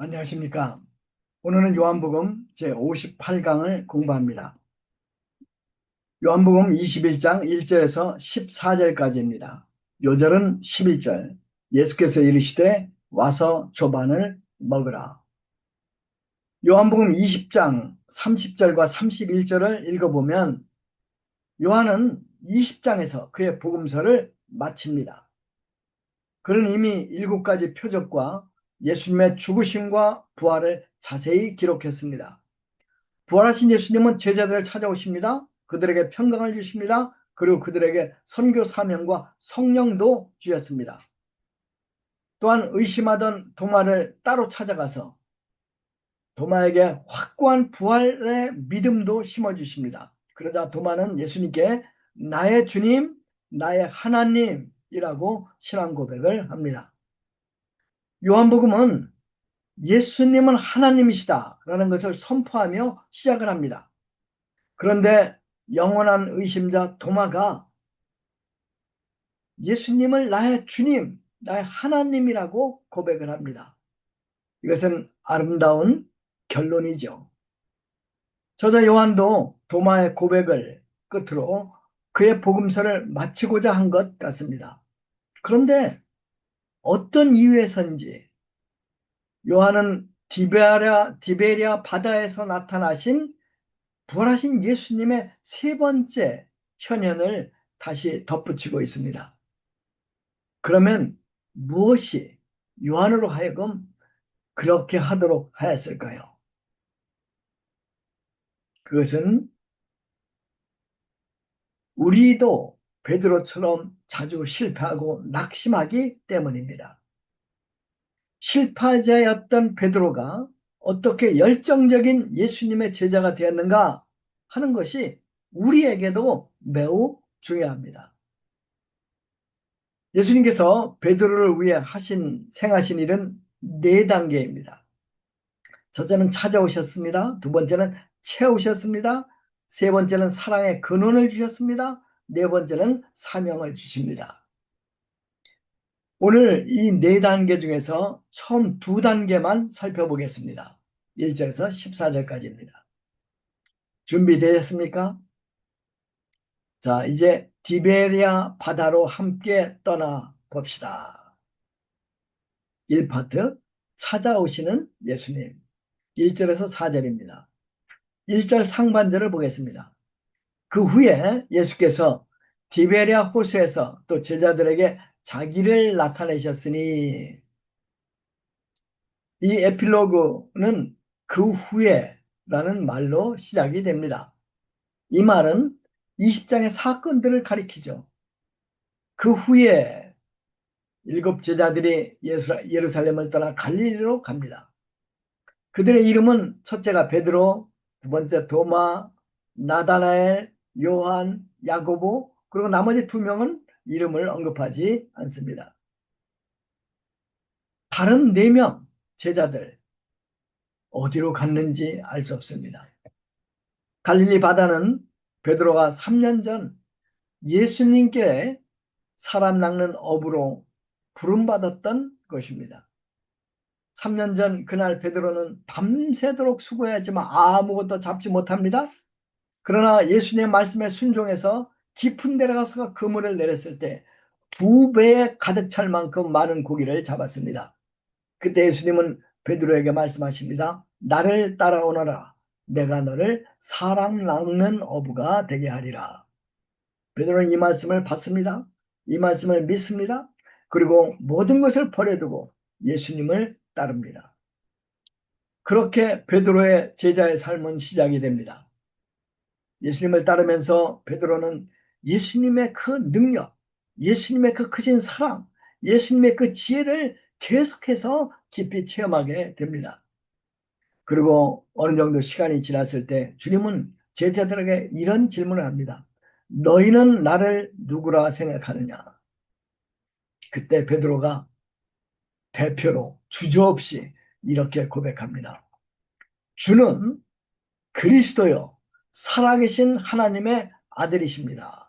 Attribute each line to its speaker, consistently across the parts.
Speaker 1: 안녕하십니까. 오늘은 요한복음 제58강을 공부합니다. 요한복음 21장 1절에서 14절까지입니다. 요절은 11절. 예수께서 이르시되 와서 조반을 먹으라. 요한복음 20장 30절과 31절을 읽어보면 요한은 20장에서 그의 복음서를 마칩니다. 그는 이미 7가지 표적과 예수님의 죽으심과 부활을 자세히 기록했습니다. 부활하신 예수님은 제자들을 찾아오십니다. 그들에게 평강을 주십니다. 그리고 그들에게 선교 사명과 성령도 주셨습니다. 또한 의심하던 도마를 따로 찾아가서 도마에게 확고한 부활의 믿음도 심어주십니다. 그러자 도마는 예수님께 나의 주님, 나의 하나님이라고 신앙 고백을 합니다. 요한복음은 예수님은 하나님이시다 라는 것을 선포하며 시작을 합니다. 그런데 영원한 의심자 도마가 예수님을 나의 주님, 나의 하나님이라고 고백을 합니다. 이것은 아름다운 결론이죠. 저자 요한도 도마의 고백을 끝으로 그의 복음서를 마치고자 한 것 같습니다. 그런데 어떤 이유에서인지 요한은 디베랴 바다에서 나타나신 부활하신 예수님의 세 번째 현현을 다시 덧붙이고 있습니다. 그러면 무엇이 요한으로 하여금 그렇게 하도록 하였을까요? 그것은 우리도 베드로처럼 자주 실패하고 낙심하기 때문입니다. 실패자였던 베드로가 어떻게 열정적인 예수님의 제자가 되었는가 하는 것이 우리에게도 매우 중요합니다. 예수님께서 베드로를 위해 행하신 일은 4단계입니다. 첫째는 찾아오셨습니다. 두 번째는 채우셨습니다. 세 번째는 사랑의 근원을 주셨습니다. 네 번째는 사명을 주십니다. 오늘 이 4단계 중에서 처음 2단계만 살펴보겠습니다. 1절에서 14절까지입니다. 준비되셨습니까? 자, 이제 디베리아 바다로 함께 떠나 봅시다. 1파트 찾아오시는 예수님. 1절에서 4절입니다. 1절 상반절을 보겠습니다. 그 후에 예수께서 디베리아 호수에서 또 제자들에게 자기를 나타내셨으니, 이 에필로그는 그 후에라는 말로 시작이 됩니다. 이 말은 20장의 사건들을 가리키죠. 그 후에 7제자들이 예루살렘을 떠나 갈릴리로 갑니다. 그들의 이름은 첫째가 베드로, 두 번째 도마, 나다나엘, 요한, 야고보, 그리고 나머지 2명은 이름을 언급하지 않습니다. 다른 4명 제자들 어디로 갔는지 알 수 없습니다. 갈릴리 바다는 베드로가 3년 전 예수님께 사람 낚는 어부로 부름받았던 것입니다. 3년 전 그날 베드로는 밤새도록 수고했지만 아무것도 잡지 못합니다. 그러나 예수님의 말씀에 순종해서 깊은 데 가서 그물을 내렸을 때 2배에 가득 찰 만큼 많은 고기를 잡았습니다. 그때 예수님은 베드로에게 말씀하십니다. 나를 따라오너라. 내가 너를 사람 낚는 어부가 되게 하리라. 베드로는 이 말씀을 받습니다. 이 말씀을 믿습니다. 그리고 모든 것을 버려두고 예수님을 따릅니다. 그렇게 베드로의 제자의 삶은 시작이 됩니다. 예수님을 따르면서 베드로는 예수님의 그 능력, 예수님의 그 크신 사랑, 예수님의 그 지혜를 계속해서 깊이 체험하게 됩니다. 그리고 어느 정도 시간이 지났을 때 주님은 제자들에게 이런 질문을 합니다. 너희는 나를 누구라 생각하느냐? 그때 베드로가 대표로 주저없이 이렇게 고백합니다. 주는 그리스도요 살아계신 하나님의 아들이십니다.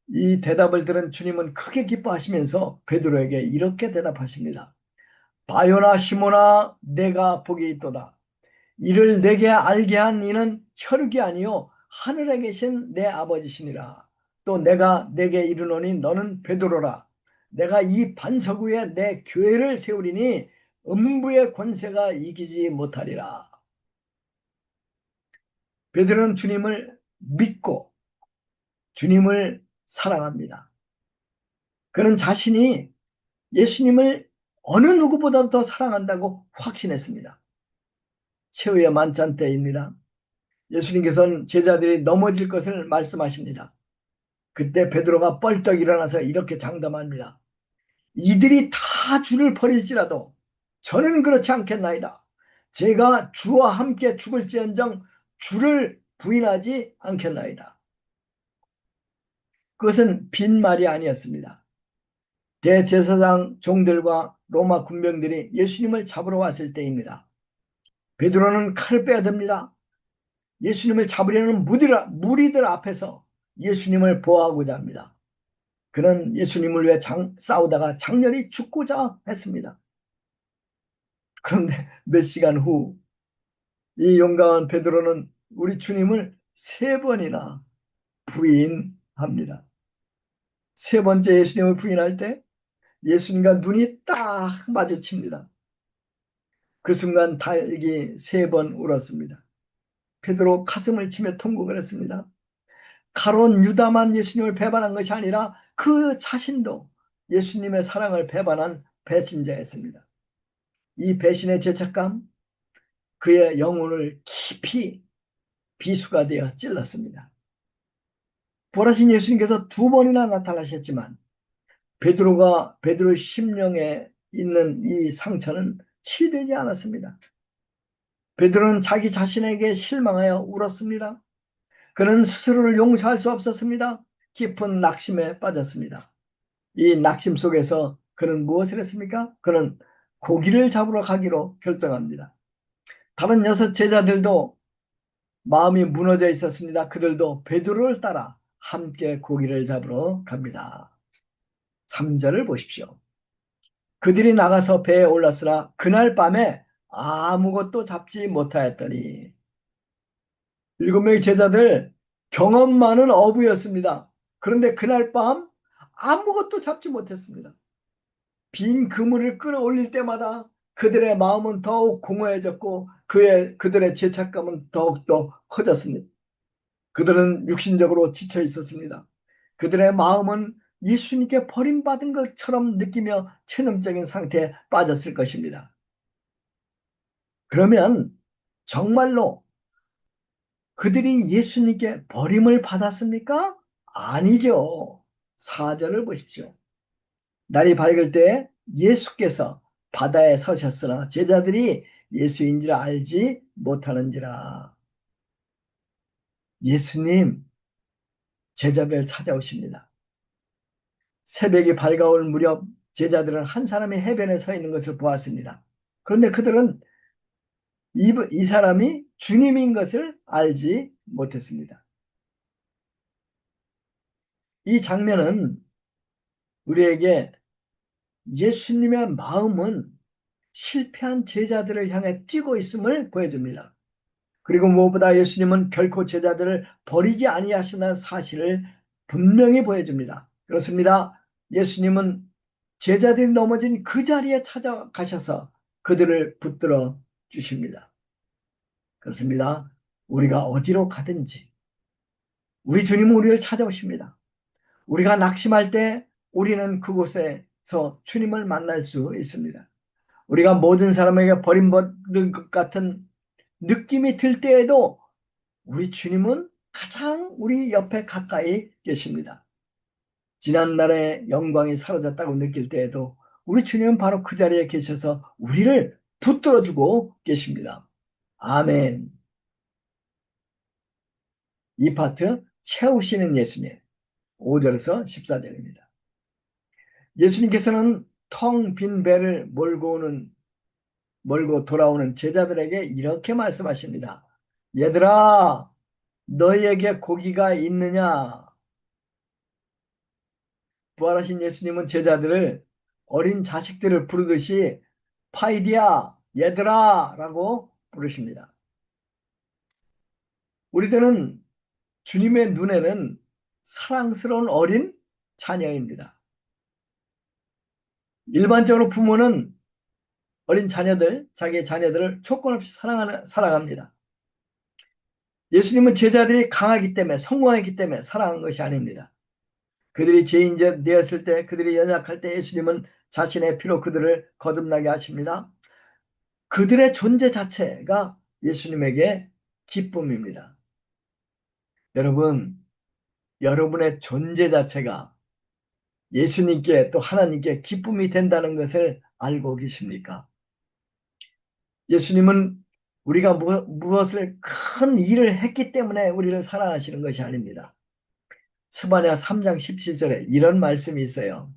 Speaker 1: 이 대답을 들은 주님은 크게 기뻐하시면서 베드로에게 이렇게 대답하십니다. 바요나 시모나 내가 복이 있도다. 이를 내게 알게 한 이는 혈육이 아니요 하늘에 계신 내 아버지시니라. 또 내가 내게 이르노니 너는 베드로라. 내가 이 반석 위에 내 교회를 세우리니 음부의 권세가 이기지 못하리라. 베드로는 주님을 믿고 주님을 사랑합니다. 그는 자신이 예수님을 어느 누구보다도 더 사랑한다고 확신했습니다. 최후의 만찬 때입니다. 예수님께서는 제자들이 넘어질 것을 말씀하십니다. 그때 베드로가 뻘떡 일어나서 이렇게 장담합니다. 이들이 다 주를 버릴지라도 저는 그렇지 않겠나이다. 제가 주와 함께 죽을지언정 주를 부인하지 않겠나이다. 그것은 빈말이 아니었습니다. 대제사장 종들과 로마 군병들이 예수님을 잡으러 왔을 때입니다. 베드로는 칼을 빼앗듭니다. 예수님을 잡으려는 무리들 앞에서 예수님을 보호하고자 합니다. 그는 예수님을 위해 싸우다가 장렬히 죽고자 했습니다. 그런데 몇 시간 후 이 용감한 베드로는 우리 주님을 3번이나 부인합니다. 3번째 예수님을 부인할 때 예수님과 눈이 딱 마주칩니다. 그 순간 달기 3번 울었습니다. 베드로 가슴을 치며 통곡을 했습니다. 가론 유다만 예수님을 배반한 것이 아니라 그 자신도 예수님의 사랑을 배반한 배신자였습니다. 이 배신의 죄책감, 그의 영혼을 깊이 비수가 되어 찔렀습니다. 부활하신 예수님께서 2번이나 나타나셨지만 베드로의 심령에 있는 이 상처는 치유되지 않았습니다. 베드로는 자기 자신에게 실망하여 울었습니다. 그는 스스로를 용서할 수 없었습니다. 깊은 낙심에 빠졌습니다. 이 낙심 속에서 그는 무엇을 했습니까? 그는 고기를 잡으러 가기로 결정합니다. 다른 6 제자들도 마음이 무너져 있었습니다. 그들도 베드로를 따라 함께 고기를 잡으러 갑니다. 3절을 보십시오. 그들이 나가서 배에 올랐으나 그날 밤에 아무것도 잡지 못하였더니 7명의 제자들 경험 많은 어부였습니다. 그런데 그날 밤 아무것도 잡지 못했습니다. 빈 그물을 끌어올릴 때마다 그들의 마음은 더욱 공허해졌고 그들의 죄책감은 더욱더 커졌습니다. 그들은 육신적으로 지쳐 있었습니다. 그들의 마음은 예수님께 버림받은 것처럼 느끼며 체념적인 상태에 빠졌을 것입니다. 그러면 정말로 그들이 예수님께 버림을 받았습니까? 아니죠. 4절을 보십시오. 날이 밝을 때 예수께서 바다에 서셨으나 제자들이 예수인지를 알지 못하는지라. 예수님 제자들 찾아오십니다. 새벽이 밝아올 무렵 제자들은 한 사람이 해변에 서 있는 것을 보았습니다. 그런데 그들은 이 사람이 주님인 것을 알지 못했습니다. 이 장면은 우리에게 예수님의 마음은 실패한 제자들을 향해 뛰고 있음을 보여줍니다. 그리고 무엇보다 예수님은 결코 제자들을 버리지 아니하신다는 사실을 분명히 보여줍니다. 그렇습니다. 예수님은 제자들이 넘어진 그 자리에 찾아가셔서 그들을 붙들어 주십니다. 그렇습니다. 우리가 어디로 가든지 우리 주님은 우리를 찾아오십니다. 우리가 낙심할 때 우리는 그곳에서 주님을 만날 수 있습니다. 우리가 모든 사람에게 버림받은 것 같은 느낌이 들 때에도 우리 주님은 가장 우리 옆에 가까이 계십니다. 지난날의 영광이 사라졌다고 느낄 때에도 우리 주님은 바로 그 자리에 계셔서 우리를 붙들어주고 계십니다. 아멘. 이 파트 채우시는 예수님 5절에서 14절입니다. 예수님께서는 텅 빈 배를 몰고 돌아오는 제자들에게 이렇게 말씀하십니다. 얘들아 너희에게 고기가 있느냐? 부활하신 예수님은 제자들을 어린 자식들을 부르듯이 파이디야, 얘들아 라고 부르십니다. 우리들은 주님의 눈에는 사랑스러운 어린 자녀입니다. 일반적으로 부모는 어린 자녀들, 자기의 자녀들을 조건 없이 사랑합니다. 예수님은 제자들이 강하기 때문에, 성공했기 때문에 사랑한 것이 아닙니다. 그들이 죄인자 되었을 때, 그들이 연약할 때 예수님은 자신의 피로 그들을 거듭나게 하십니다. 그들의 존재 자체가 예수님에게 기쁨입니다. 여러분, 여러분의 존재 자체가 예수님께 또 하나님께 기쁨이 된다는 것을 알고 계십니까? 예수님은 우리가 무엇을 큰 일을 했기 때문에 우리를 사랑하시는 것이 아닙니다. 스바냐 3장 17절에 이런 말씀이 있어요.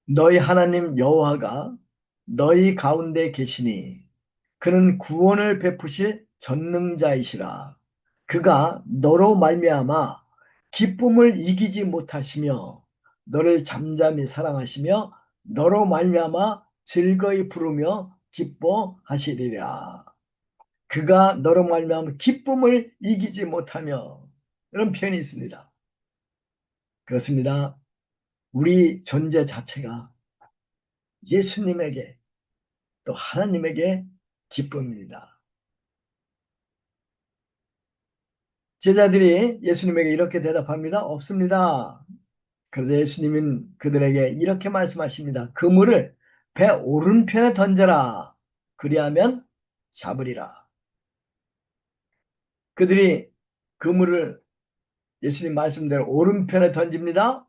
Speaker 1: 너희 하나님 여호와가 너희 가운데 계시니 그는 구원을 베푸실 전능자이시라. 그가 너로 말미암아 기쁨을 이기지 못하시며 너를 잠잠히 사랑하시며 너로 말미암아 즐거이 부르며 기뻐하시리라. 그가 너로 말미암아 기쁨을 이기지 못하며, 이런 표현이 있습니다. 그렇습니다. 우리 존재 자체가 예수님에게 또 하나님에게 기쁨입니다. 제자들이 예수님에게 이렇게 대답합니다. 없습니다. 그래서 예수님은 그들에게 이렇게 말씀하십니다. 그물을 배 오른편에 던져라. 그리하면 잡으리라. 그들이 그물을 예수님 말씀대로 오른편에 던집니다.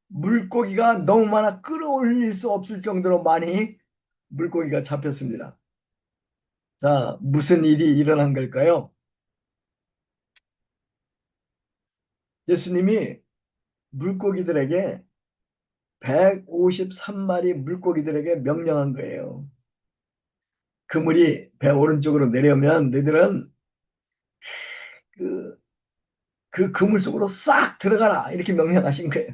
Speaker 1: 물고기가 너무 많아 끌어올릴 수 없을 정도로 많이 물고기가 잡혔습니다. 자, 무슨 일이 일어난 걸까요? 예수님이 물고기들에게 153마리 물고기들에게 명령한 거예요. 그물이 배 오른쪽으로 내려오면 너희들은 그, 그 그물 속으로 싹 들어가라 이렇게 명령하신 거예요.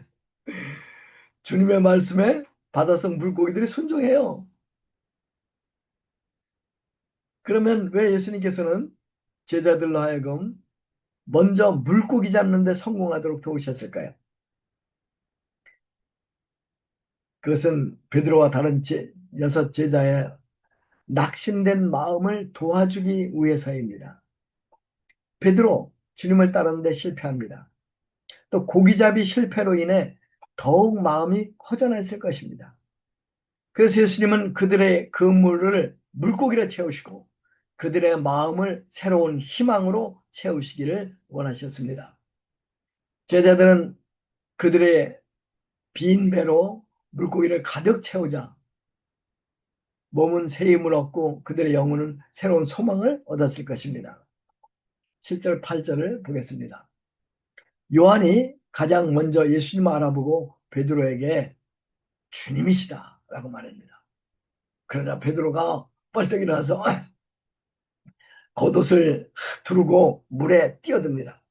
Speaker 1: 주님의 말씀에 바다성 물고기들이 순종해요. 그러면 왜 예수님께서는 제자들로 하여금 먼저 물고기 잡는 데 성공하도록 도우셨을까요? 그것은 베드로와 다른 여섯 제자의 낙심된 마음을 도와주기 위해서입니다. 베드로 주님을 따르는데 실패합니다. 또 고기잡이 실패로 인해 더욱 마음이 허전했을 것입니다. 그래서 예수님은 그들의 그물을 물고기로 채우시고 그들의 마음을 새로운 희망으로 채우시기를 원하셨습니다. 제자들은 그들의 빈 배로 물고기를 가득 채우자 몸은 새 힘을 얻고 그들의 영혼은 새로운 소망을 얻었을 것입니다. 7절 8절을 보겠습니다. 요한이 가장 먼저 예수님을 알아보고 베드로에게 주님이시다 라고 말합니다. 그러자 베드로가 벌떡 일어나서 겉옷을 두르고 물에 뛰어듭니다.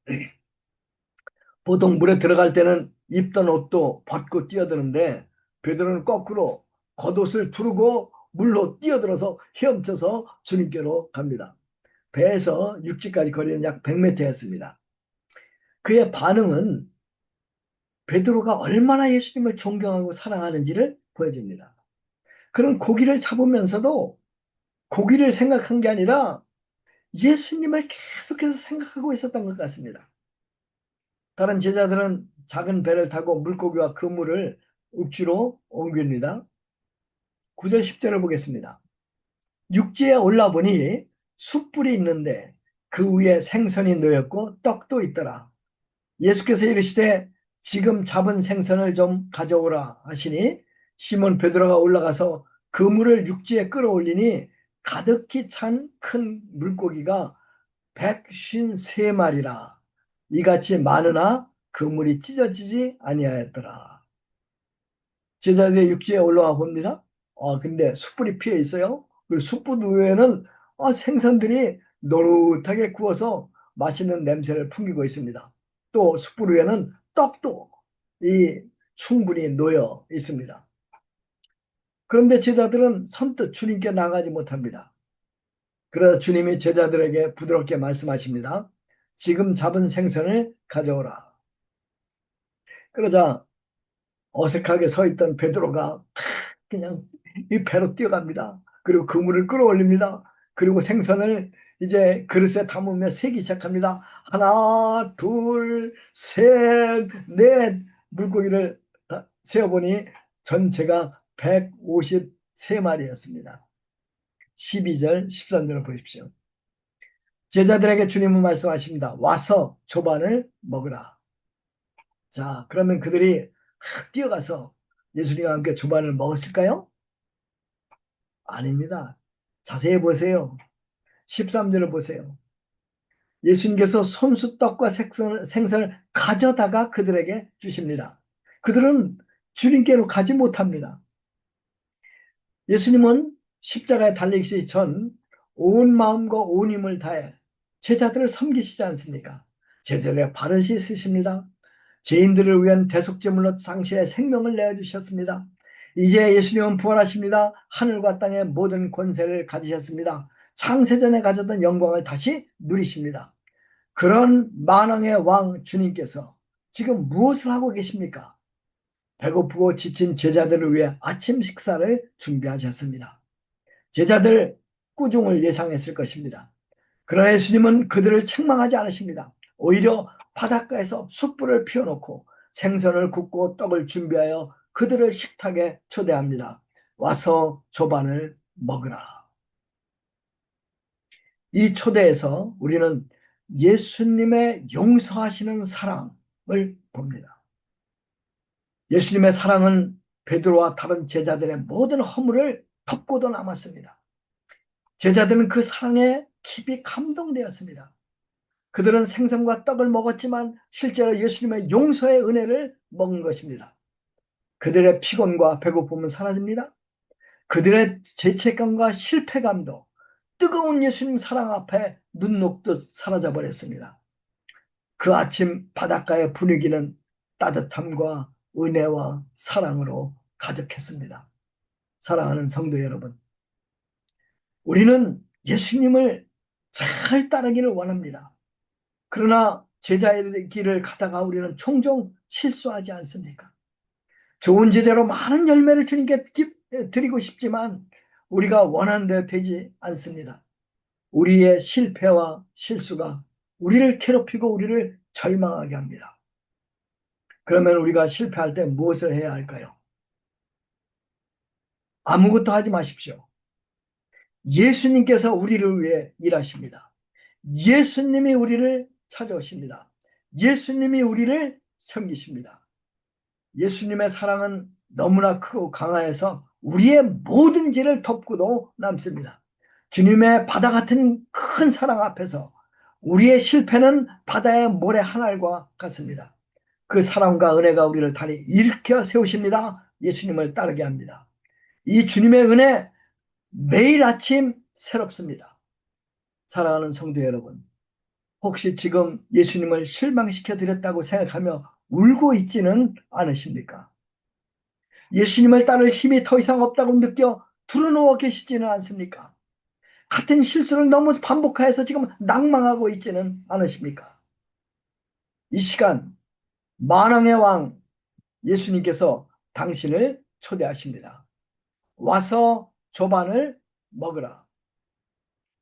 Speaker 1: 보통 물에 들어갈 때는 입던 옷도 벗고 뛰어드는데 베드로는 거꾸로 겉옷을 두르고 물로 뛰어들어서 헤엄쳐서 주님께로 갑니다. 배에서 육지까지 거리는 약 100m였습니다. 그의 반응은 베드로가 얼마나 예수님을 존경하고 사랑하는지를 보여줍니다. 그는 고기를 잡으면서도 고기를 생각한 게 아니라 예수님을 계속해서 생각하고 있었던 것 같습니다. 다른 제자들은 작은 배를 타고 물고기와 그물을 육지로 옮깁니다. 9절 10절을 보겠습니다. 육지에 올라보니 숯불이 있는데 그 위에 생선이 놓였고 떡도 있더라. 예수께서 이르시되 지금 잡은 생선을 좀 가져오라 하시니 시몬 베드로가 올라가서 그물을 육지에 끌어올리니 가득히 찬 큰 물고기가 153마리라. 이같이 많으나 그물이 찢어지지 아니하였더라. 제자들이 육지에 올라와 봅니다. 근데 숯불이 피어 있어요. 그 숯불 위에는 생선들이 노릇하게 구워서 맛있는 냄새를 풍기고 있습니다. 또 숯불 위에는 떡도 충분히 놓여 있습니다. 그런데 제자들은 선뜻 주님께 나가지 못합니다. 그러자 주님이 제자들에게 부드럽게 말씀하십니다. 지금 잡은 생선을 가져오라. 그러자 어색하게 서 있던 베드로가 그냥 이 배로 뛰어갑니다. 그리고 그물을 끌어올립니다. 그리고 생선을 이제 그릇에 담으며 세기 시작합니다. 하나, 둘, 셋, 넷. 물고기를 세어보니 전체가 153마리였습니다. 12절, 13절을 보십시오. 제자들에게 주님은 말씀하십니다. 와서 조반을 먹으라. 자, 그러면 그들이 뛰어가서 예수님과 함께 조반을 먹었을까요? 아닙니다. 자세히 보세요. 13절을 보세요. 예수님께서 손수떡과 생선을 가져다가 그들에게 주십니다. 그들은 주님께로 가지 못합니다. 예수님은 십자가에 달리기 전 온 마음과 온 힘을 다해 제자들을 섬기시지 않습니까? 제자들의 발을 씻으십니다. 죄인들을 위한 대속제물로 당시에 생명을 내어주셨습니다. 이제 예수님은 부활하십니다. 하늘과 땅의 모든 권세를 가지셨습니다. 창세전에 가졌던 영광을 다시 누리십니다. 그런 만왕의 왕 주님께서 지금 무엇을 하고 계십니까? 배고프고 지친 제자들을 위해 아침 식사를 준비하셨습니다. 제자들 꾸중을 예상했을 것입니다. 그러나 예수님은 그들을 책망하지 않으십니다. 오히려 바닷가에서 숯불을 피워놓고 생선을 굽고 떡을 준비하여 그들을 식탁에 초대합니다. 와서 조반을 먹으라. 이 초대에서 우리는 예수님의 용서하시는 사랑을 봅니다. 예수님의 사랑은 베드로와 다른 제자들의 모든 허물을 덮고도 남았습니다. 제자들은 그 사랑에 깊이 감동되었습니다. 그들은 생선과 떡을 먹었지만 실제로 예수님의 용서의 은혜를 먹은 것입니다. 그들의 피곤과 배고픔은 사라집니다. 그들의 죄책감과 실패감도 뜨거운 예수님 사랑 앞에 눈 녹듯 사라져버렸습니다. 그 아침 바닷가의 분위기는 따뜻함과 은혜와 사랑으로 가득했습니다. 사랑하는 성도 여러분, 우리는 예수님을 잘 따르기를 원합니다. 그러나 제자의 길을 가다가 우리는 종종 실수하지 않습니까? 좋은 제자로 많은 열매를 주님께 드리고 싶지만 우리가 원하는 대로 되지 않습니다. 우리의 실패와 실수가 우리를 괴롭히고 우리를 절망하게 합니다. 그러면 우리가 실패할 때 무엇을 해야 할까요? 아무것도 하지 마십시오. 예수님께서 우리를 위해 일하십니다. 예수님이 우리를 찾아오십니다. 예수님이 우리를 섬기십니다. 예수님의 사랑은 너무나 크고 강하여서 우리의 모든 죄를 덮고도 남습니다. 주님의 바다 같은 큰 사랑 앞에서 우리의 실패는 바다의 모래 한 알과 같습니다. 그 사랑과 은혜가 우리를 다리 일으켜 세우십니다. 예수님을 따르게 합니다. 이 주님의 은혜 매일 아침 새롭습니다. 사랑하는 성도 여러분, 혹시 지금 예수님을 실망시켜 드렸다고 생각하며 울고 있지는 않으십니까? 예수님을 따를 힘이 더 이상 없다고 느껴 두려워 계시지는 않습니까? 같은 실수를 너무 반복해서 지금 낭망하고 있지는 않으십니까? 이 시간 만왕의 왕 예수님께서 당신을 초대하십니다. 와서 조반을 먹으라.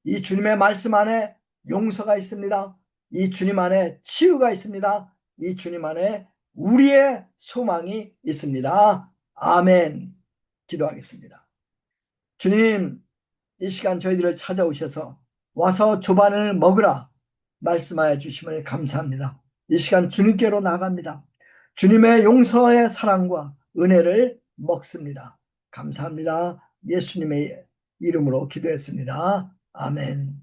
Speaker 1: 이 주님의 말씀 안에 용서가 있습니다. 이 주님 안에 치유가 있습니다. 이 주님 안에 우리의 소망이 있습니다. 아멘. 기도하겠습니다. 주님, 이 시간 저희들을 찾아오셔서 와서 조반을 먹으라 말씀하여 주심을 감사합니다. 이 시간 주님께로 나갑니다. 주님의 용서의 사랑과 은혜를 먹습니다. 감사합니다. 예수님의 이름으로 기도했습니다. 아멘.